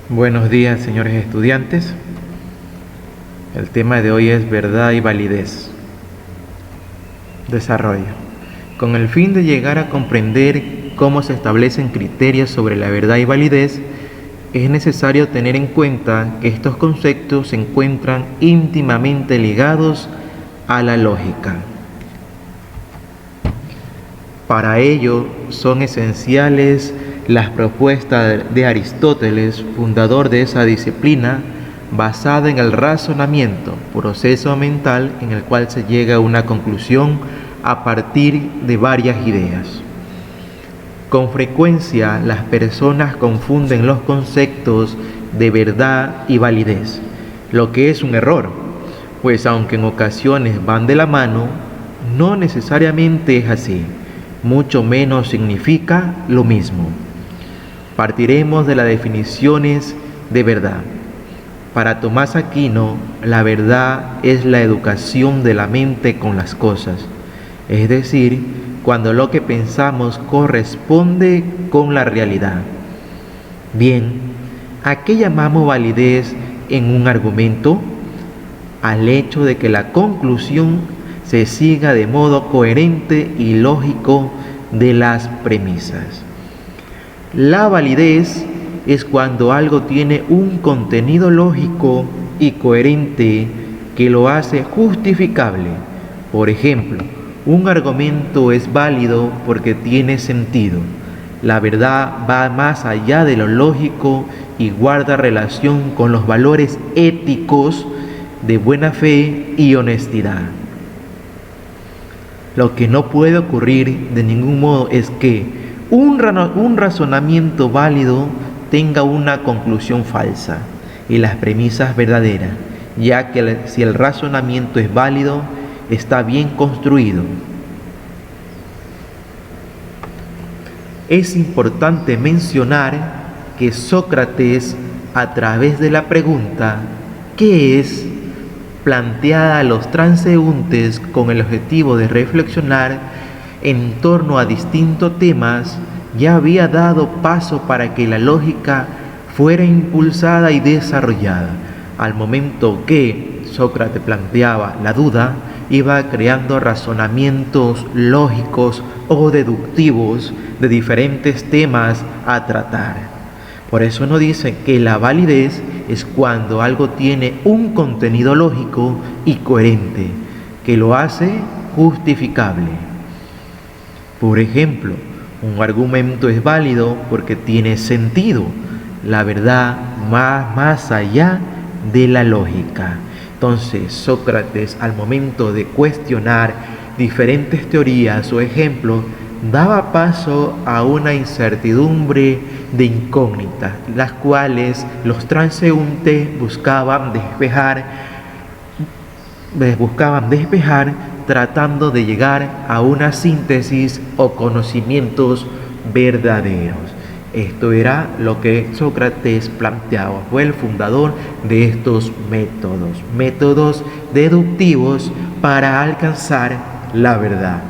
Buenos días, señores estudiantes. El tema de hoy es verdad y validez. Desarrollo. Con el fin de llegar a comprender cómo se establecen criterios sobre la verdad y validez, es necesario tener en cuenta que estos conceptos se encuentran íntimamente ligados a la lógica. Para ello son esenciales las propuestas de Aristóteles, fundador de esa disciplina, basada en el razonamiento, proceso mental en el cual se llega a una conclusión a partir de varias ideas. Con frecuencia las personas confunden los conceptos de verdad y validez, lo que es un error, pues aunque en ocasiones van de la mano, no necesariamente es así, mucho menos significa lo mismo. Partiremos de las definiciones de verdad. Para Tomás Aquino, la verdad es la educación de la mente con las cosas, es decir, cuando lo que pensamos corresponde con la realidad. Bien, ¿a qué llamamos validez en un argumento? Al hecho de que la conclusión se siga de modo coherente y lógico de las premisas. La validez es cuando algo tiene un contenido lógico y coherente que lo hace justificable. Por ejemplo, un argumento es válido porque tiene sentido. La verdad va más allá de lo lógico y guarda relación con los valores éticos de buena fe y honestidad. Lo que no puede ocurrir de ningún modo es que un razonamiento válido tenga una conclusión falsa y las premisas verdaderas, ya que si el razonamiento es válido, está bien construido. Es importante mencionar que Sócrates, a través de la pregunta ¿qué es?, planteada a los transeúntes con el objetivo de reflexionar en torno a distintos temas, ya había dado paso para que la lógica fuera impulsada y desarrollada. Al momento que Sócrates planteaba la duda, iba creando razonamientos lógicos o deductivos de diferentes temas a tratar. Por eso nos dice que la validez es cuando algo tiene un contenido lógico y coherente, que lo hace justificable. Por ejemplo, un argumento es válido porque tiene sentido, la verdad más allá de la lógica. Entonces, Sócrates, al momento de cuestionar diferentes teorías o ejemplos, daba paso a una incertidumbre de incógnitas, las cuales los transeúntes buscaban despejar tratando de llegar a una síntesis o conocimientos verdaderos. Esto era lo que Sócrates planteaba, fue el fundador de estos métodos deductivos para alcanzar la verdad,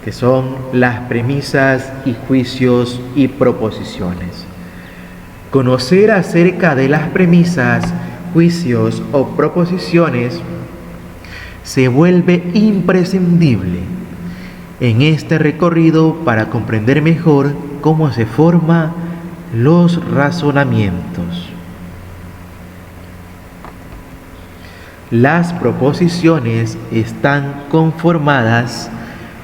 que son las premisas y juicios y proposiciones. Conocer acerca de las premisas, juicios o proposiciones se vuelve imprescindible en este recorrido para comprender mejor cómo se forman los razonamientos. Las proposiciones están conformadas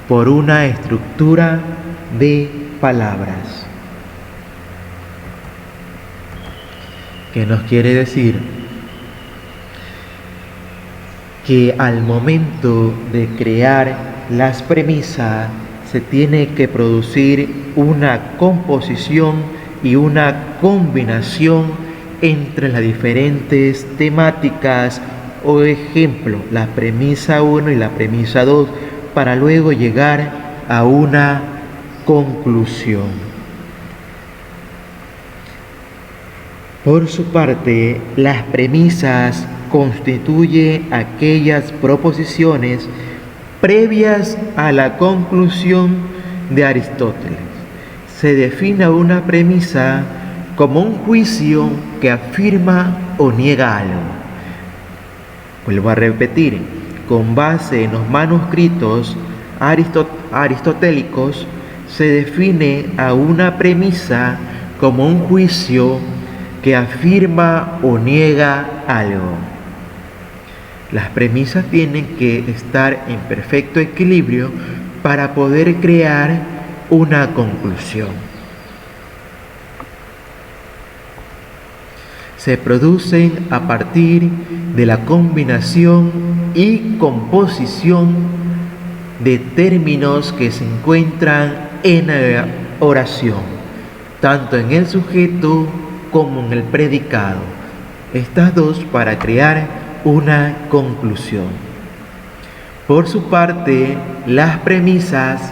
por una estructura de palabras. ¿Qué nos quiere decir? Que al momento de crear las premisas se tiene que producir una composición y una combinación entre las diferentes temáticas o ejemplo, la premisa 1 y la premisa 2, para luego llegar a una conclusión. Por su parte, las premisas constituyen aquellas proposiciones previas a la conclusión de Aristóteles. Se define una premisa como un juicio que afirma o niega algo. Vuelvo a repetir, con base en los manuscritos aristotélicos, se define a una premisa como un juicio que afirma o niega algo. Las premisas tienen que estar en perfecto equilibrio para poder crear una conclusión. Se producen a partir de la combinación y composición de términos que se encuentran en la oración, tanto en el sujeto como en el predicado. Estas dos para crear una conclusión. Por su parte, las premisas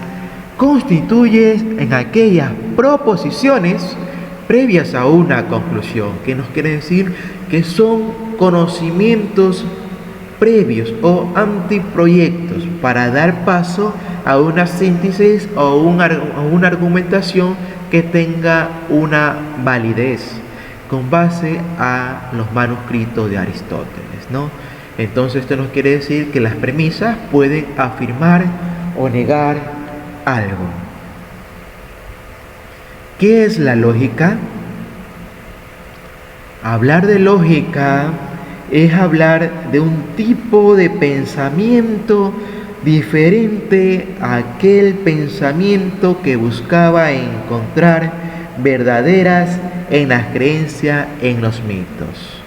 constituyen en aquellas proposiciones previas a una conclusión, que nos quiere decir que son conocimientos previos o anteproyectos para dar paso a una síntesis o una argumentación que tenga una validez con base a los manuscritos de Aristóteles, ¿no? Entonces esto nos quiere decir que las premisas pueden afirmar o negar algo. ¿Qué es la lógica? Hablar de lógica es hablar de un tipo de pensamiento diferente a aquel pensamiento que buscaba encontrar verdaderas en las creencias en los mitos.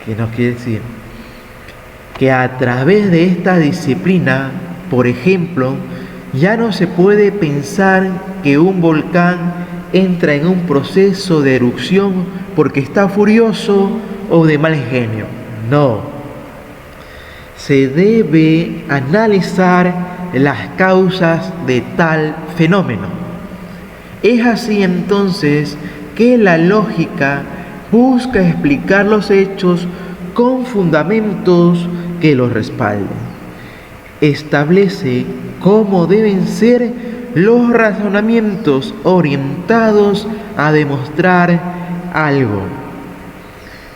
¿Qué nos quiere decir? Que a través de esta disciplina, por ejemplo, ya no se puede pensar que un volcán entra en un proceso de erupción porque está furioso o de mal genio. No. Se debe analizar las causas de tal fenómeno. Es así entonces que la lógica busca explicar los hechos con fundamentos que los respalden. Establece cómo deben ser los razonamientos orientados a demostrar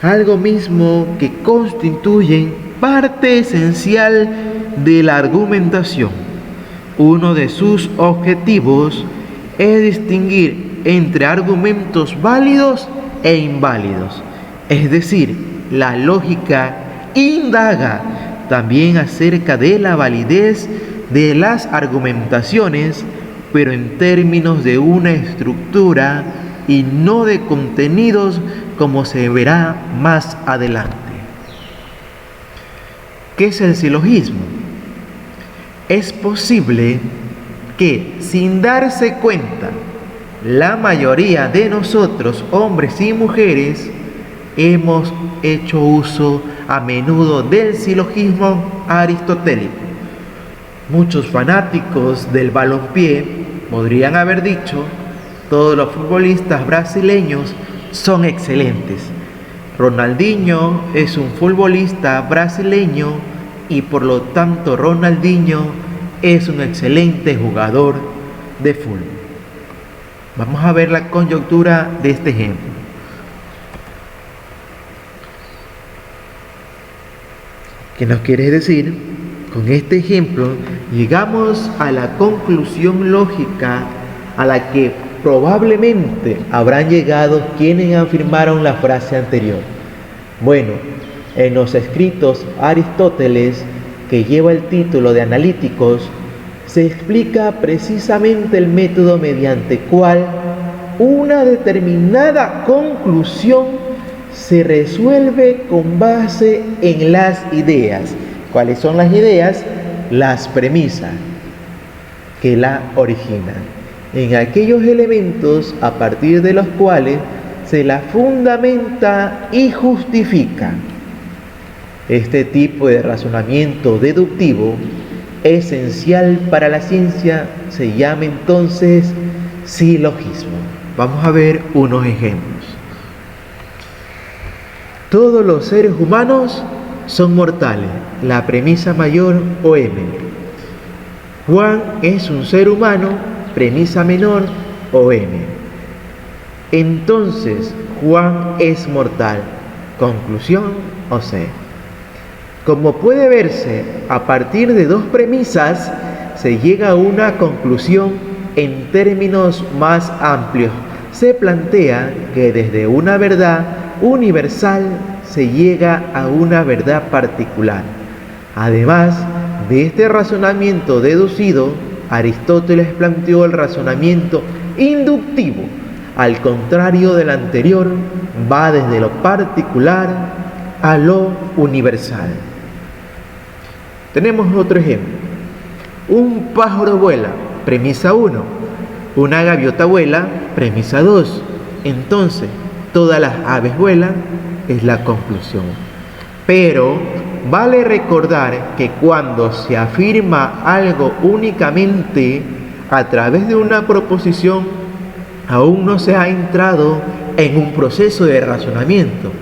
algo mismo que constituyen parte esencial de la argumentación. Uno de sus objetivos es distinguir entre argumentos válidos e inválidos. Es decir, la lógica indaga también acerca de la validez de las argumentaciones, pero en términos de una estructura y no de contenidos, como se verá más adelante. ¿Qué es el silogismo? Es posible que, sin darse cuenta, la mayoría de nosotros, hombres y mujeres, hemos hecho uso a menudo del silogismo aristotélico. Muchos fanáticos del balompié podrían haber dicho: todos los futbolistas brasileños son excelentes. Ronaldinho es un futbolista brasileño y por lo tanto Ronaldinho es un excelente jugador de fútbol. Vamos a ver la coyuntura de este ejemplo. ¿Qué nos quiere decir? Con este ejemplo llegamos a la conclusión lógica a la que probablemente habrán llegado quienes afirmaron la frase anterior. Bueno, en los escritos Aristóteles, que lleva el título de Analíticos, se explica precisamente el método mediante cual una determinada conclusión se resuelve con base en las ideas. ¿Cuáles son las ideas? Las premisas que la originan. En aquellos elementos a partir de los cuales se la fundamenta y justifica. Este tipo de razonamiento deductivo, esencial para la ciencia, se llama entonces silogismo. Vamos a ver unos ejemplos. Todos los seres humanos son mortales, la premisa mayor o M. Juan es un ser humano, premisa menor o M. Entonces Juan es mortal. Conclusión o C. Como puede verse, a partir de dos premisas se llega a una conclusión en términos más amplios. Se plantea que desde una verdad universal se llega a una verdad particular. Además de este razonamiento deducido, Aristóteles planteó el razonamiento inductivo. Al contrario del anterior, va desde lo particular a lo universal. Tenemos otro ejemplo. Un pájaro vuela, premisa 1. Una gaviota vuela, premisa 2. Entonces, todas las aves vuelan, es la conclusión. Pero vale recordar que cuando se afirma algo únicamente a través de una proposición, aún no se ha entrado en un proceso de razonamiento.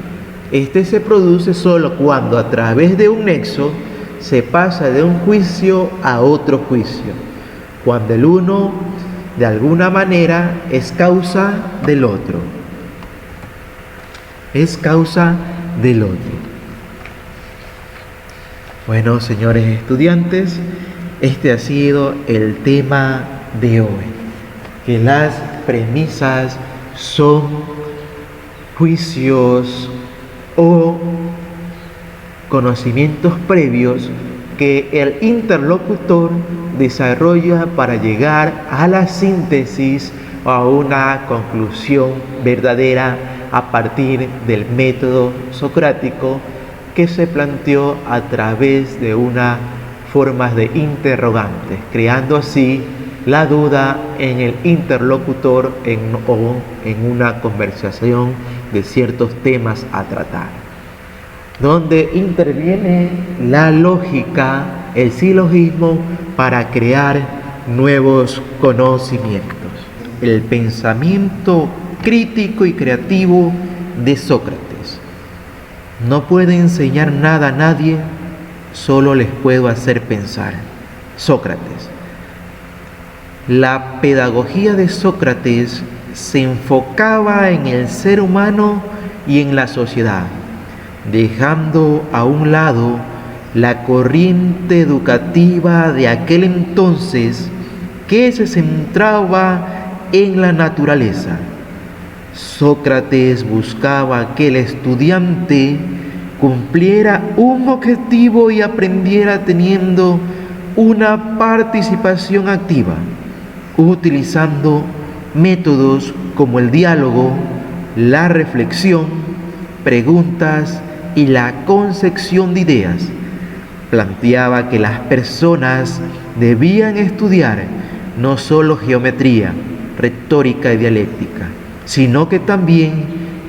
Este se produce solo cuando a través de un nexo se pasa de un juicio a otro juicio, cuando el uno de alguna manera es causa del otro. Es causa del otro. Bueno, señores estudiantes, este ha sido el tema de hoy, que las premisas son juicios o conocimientos previos que el interlocutor desarrolla para llegar a la síntesis o a una conclusión verdadera a partir del método socrático que se planteó a través de unas formas de interrogantes, creando así la duda en el interlocutor o en una conversación de ciertos temas a tratar, donde interviene la lógica, el silogismo, para crear nuevos conocimientos. El pensamiento crítico y creativo de Sócrates. No puedo enseñar nada a nadie, solo les puedo hacer pensar. Sócrates. La pedagogía de Sócrates se enfocaba en el ser humano y en la sociedad, dejando a un lado la corriente educativa de aquel entonces que se centraba en la naturaleza. Sócrates buscaba que el estudiante cumpliera un objetivo y aprendiera teniendo una participación activa, utilizando métodos como el diálogo, la reflexión, preguntas y la concepción de ideas. Planteaba que las personas debían estudiar no solo geometría, retórica y dialéctica, sino que también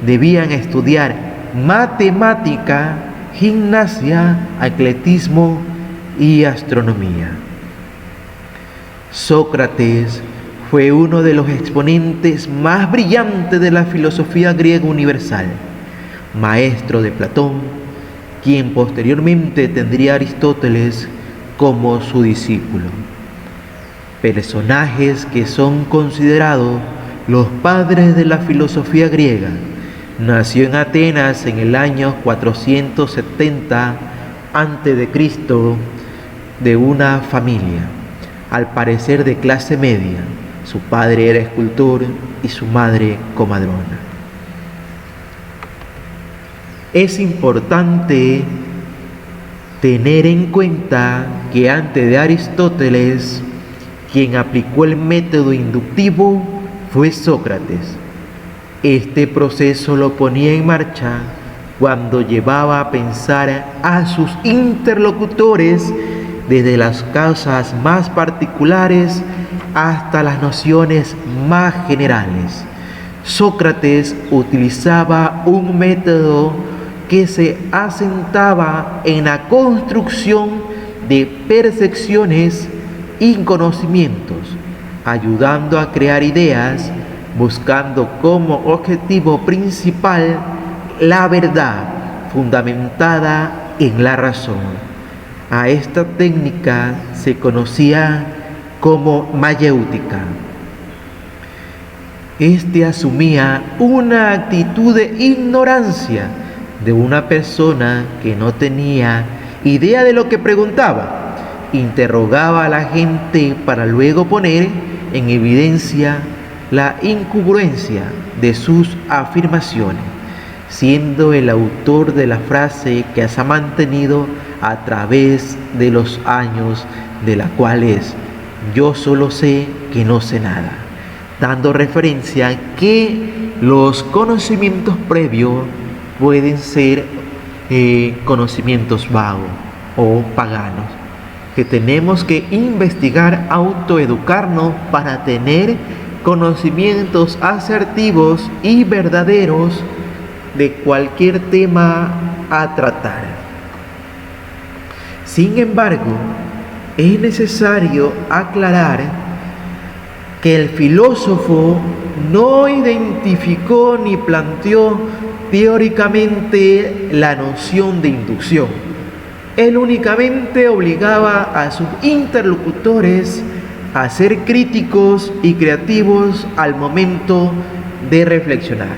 debían estudiar matemática, gimnasia, atletismo y astronomía. Sócrates fue uno de los exponentes más brillantes de la filosofía griega universal, maestro de Platón, quien posteriormente tendría a Aristóteles como su discípulo. Personajes que son considerados los padres de la filosofía griega. Nació en Atenas en el año 470 a.C. de una familia, al parecer de clase media. Su padre era escultor y su madre comadrona. Es importante tener en cuenta que antes de Aristóteles, quien aplicó el método inductivo fue Sócrates. Este proceso lo ponía en marcha cuando llevaba a pensar a sus interlocutores desde las causas más particulares hasta las nociones más generales. Sócrates utilizaba un método que se asentaba en la construcción de percepciones y conocimientos, ayudando a crear ideas, buscando como objetivo principal la verdad fundamentada en la razón. A esta técnica se conocía como mayéutica. Este asumía una actitud de ignorancia de una persona que no tenía idea de lo que preguntaba. Interrogaba a la gente para luego poner en evidencia la incongruencia de sus afirmaciones, siendo el autor de la frase que se ha mantenido a través de los años, de la cual es: yo solo sé que no sé nada, dando referencia a que los conocimientos previos pueden ser conocimientos vagos o paganos, que tenemos que investigar, autoeducarnos para tener conocimientos asertivos y verdaderos de cualquier tema a tratar. Sin embargo, es necesario aclarar que el filósofo no identificó ni planteó teóricamente la noción de inducción. Él únicamente obligaba a sus interlocutores a ser críticos y creativos al momento de reflexionar.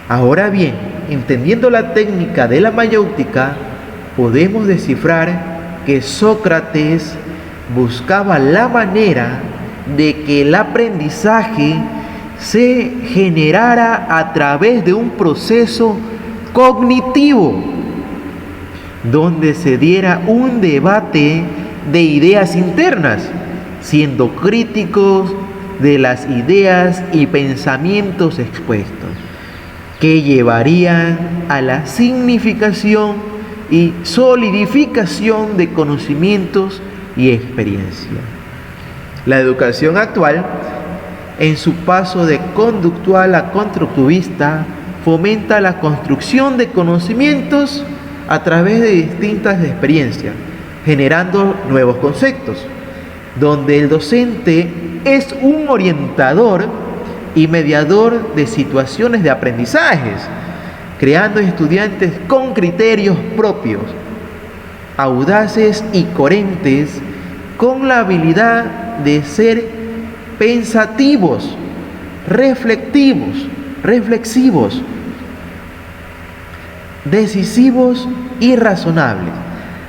Ahora bien, entendiendo la técnica de la mayéutica, podemos descifrar que Sócrates buscaba la manera de que el aprendizaje se generara a través de un proceso cognitivo, donde se diera un debate de ideas internas, siendo críticos de las ideas y pensamientos expuestos, que llevarían a la significación y solidificación de conocimientos y experiencia. La educación actual, en su paso de conductual a constructivista, fomenta la construcción de conocimientos a través de distintas experiencias, generando nuevos conceptos, donde el docente es un orientador y mediador de situaciones de aprendizajes, creando estudiantes con criterios propios, audaces y coherentes, con la habilidad de ser pensativos, reflexivos, decisivos y razonables.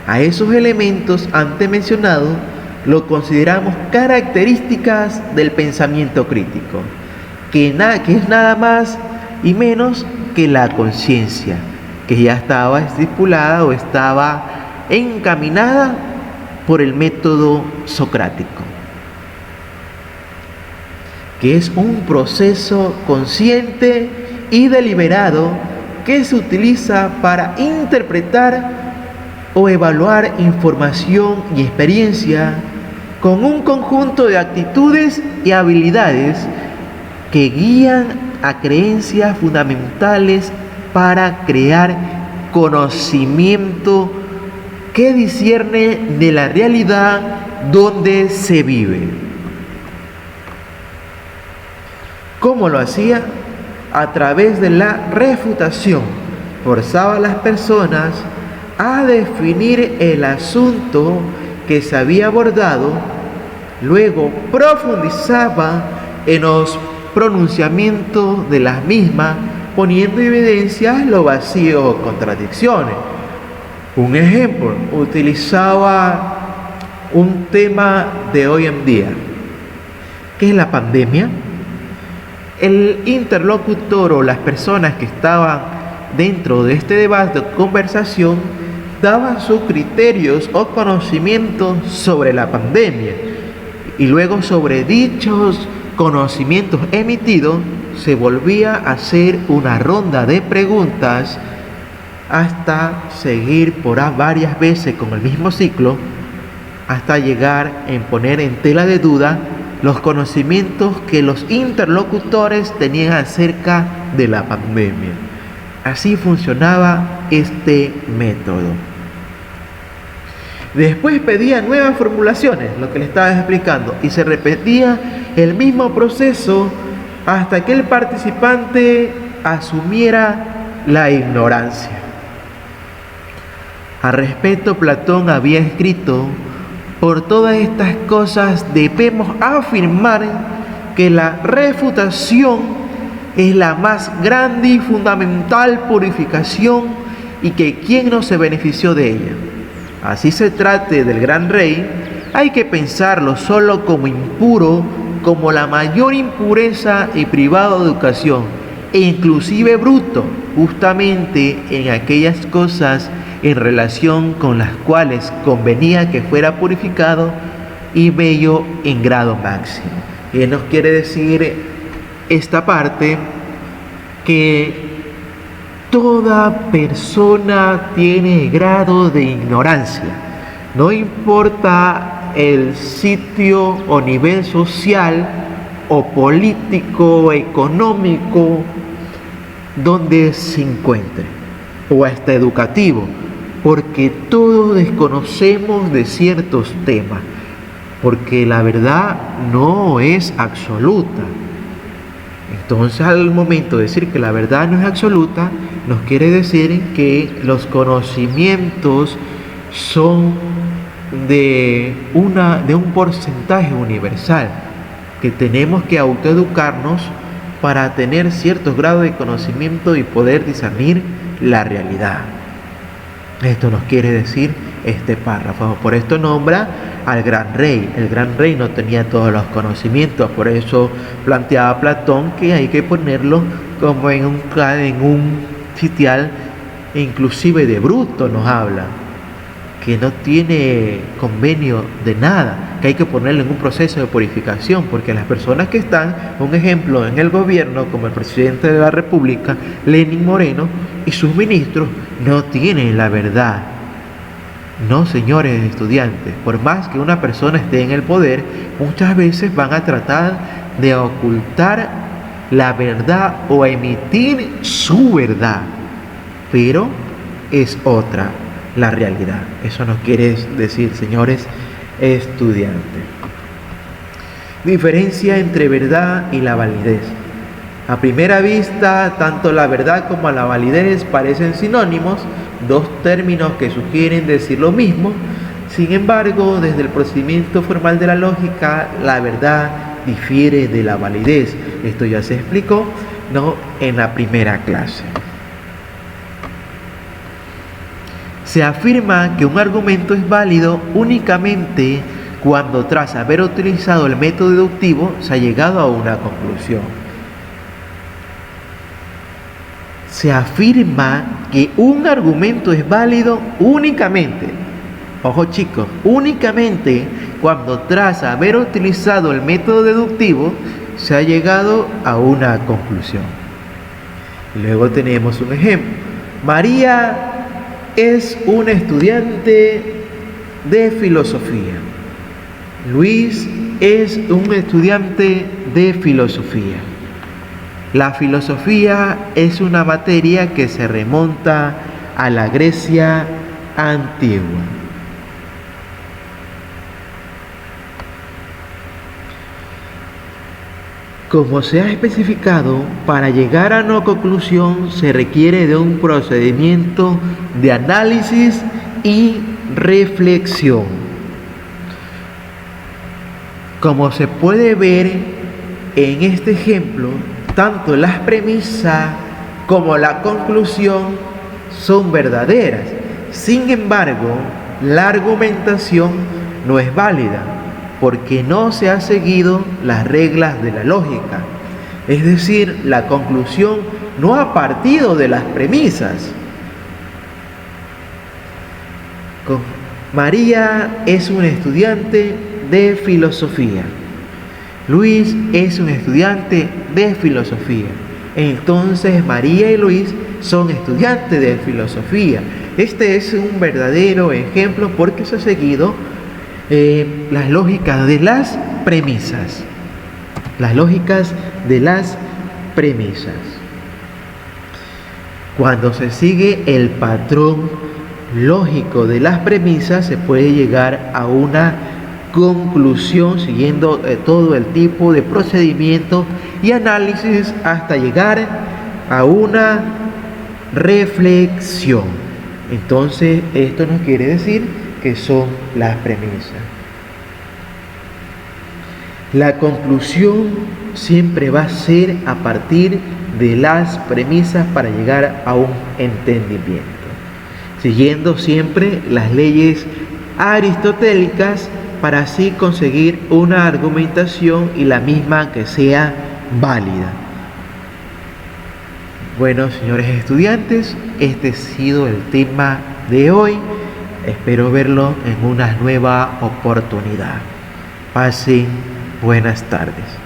A esos elementos antes mencionados lo consideramos características del pensamiento crítico, que es nada más y menos que la conciencia, que ya estaba estipulada o estaba encaminada por el método socrático, que es un proceso consciente y deliberado que se utiliza para interpretar o evaluar información y experiencia con un conjunto de actitudes y habilidades que guían a creencias fundamentales para crear conocimiento que discierne de la realidad donde se vive. ¿Cómo lo hacía? A través de la refutación. Forzaba a las personas a definir el asunto que se había abordado, luego profundizaba en los pronunciamientos de las mismas, poniendo en evidencia los vacíos o contradicciones. Un ejemplo, utilizaba un tema de hoy en día, que es la pandemia. El interlocutor o las personas que estaban dentro de este debate o conversación daban sus criterios o conocimientos sobre la pandemia, y luego sobre dichos conocimientos emitidos se volvía a hacer una ronda de preguntas hasta seguir por varias veces con el mismo ciclo, hasta llegar en poner en tela de duda los conocimientos que los interlocutores tenían acerca de la pandemia. Así funcionaba este método. Después pedía nuevas formulaciones, lo que le estaba explicando, y se repetía el mismo proceso hasta que el participante asumiera la ignorancia. Al respecto, Platón había escrito: por todas estas cosas debemos afirmar que la refutación es la más grande y fundamental purificación y que quien no se benefició de ella. Así se trate del gran rey, hay que pensarlo solo como impuro, como la mayor impureza y privado de educación, e inclusive bruto, justamente en aquellas cosas en relación con las cuales convenía que fuera purificado y bello en grado máximo. Y nos quiere decir esta parte que toda persona tiene grado de ignorancia, no importa el sitio o nivel social o político o económico donde se encuentre, o hasta educativo, porque todos desconocemos de ciertos temas, porque la verdad no es absoluta. Entonces, al momento de decir que la verdad no es absoluta, nos quiere decir que los conocimientos son de un porcentaje universal, que tenemos que autoeducarnos para tener ciertos grados de conocimiento y poder discernir la realidad. Esto nos quiere decir este párrafo. Por esto nombra al gran rey. El gran rey no tenía todos los conocimientos, por eso planteaba Platón que hay que ponerlo como en un sitial, inclusive de bruto nos habla, que no tiene convenio de nada, que hay que ponerlo en un proceso de purificación, porque las personas que están, un ejemplo, en el gobierno, como el presidente de la República, Lenín Moreno, y sus ministros, no tienen la verdad. No, señores estudiantes, por más que una persona esté en el poder, muchas veces van a tratar de ocultar la verdad o a emitir su verdad, pero es otra la realidad. Eso nos quiere decir, señores estudiantes. Diferencia entre verdad y la validez. A primera vista, tanto la verdad como la validez parecen sinónimos, dos términos que sugieren decir lo mismo. Sin embargo, desde el procedimiento formal de la lógica, la verdad difiere de la validez. Esto ya se explicó, ¿no?, en la primera clase. Se afirma que un argumento es válido únicamente cuando, tras haber utilizado el método deductivo, se ha llegado a una conclusión. Se afirma que un argumento es válido únicamente, ojo chicos, únicamente cuando, tras haber utilizado el método deductivo, se ha llegado a una conclusión. Luego tenemos un ejemplo. María es un estudiante de filosofía. Luis es un estudiante de filosofía. La filosofía es una materia que se remonta a la Grecia antigua. Como se ha especificado, para llegar a una conclusión se requiere de un procedimiento de análisis y reflexión. Como se puede ver en este ejemplo, tanto las premisas como la conclusión son verdaderas. Sin embargo, la argumentación no es válida, porque no se han seguido las reglas de la lógica. Es decir, la conclusión no ha partido de las premisas. María es un estudiante de filosofía. Luis es un estudiante de filosofía. Entonces María y Luis son estudiantes de filosofía. Este es un verdadero ejemplo porque se ha seguido las lógicas de las premisas. Las lógicas de las premisas. Cuando se sigue el patrón lógico de las premisas, se puede llegar a una conclusión siguiendo todo el tipo de procedimiento y análisis hasta llegar a una reflexión. Entonces, esto nos quiere decir que son las premisas. La conclusión siempre va a ser a partir de las premisas para llegar a un entendimiento, siguiendo siempre las leyes aristotélicas para así conseguir una argumentación y la misma que sea válida. Bueno, señores estudiantes, este ha sido el tema de hoy. Espero verlo en una nueva oportunidad. Pasen buenas tardes.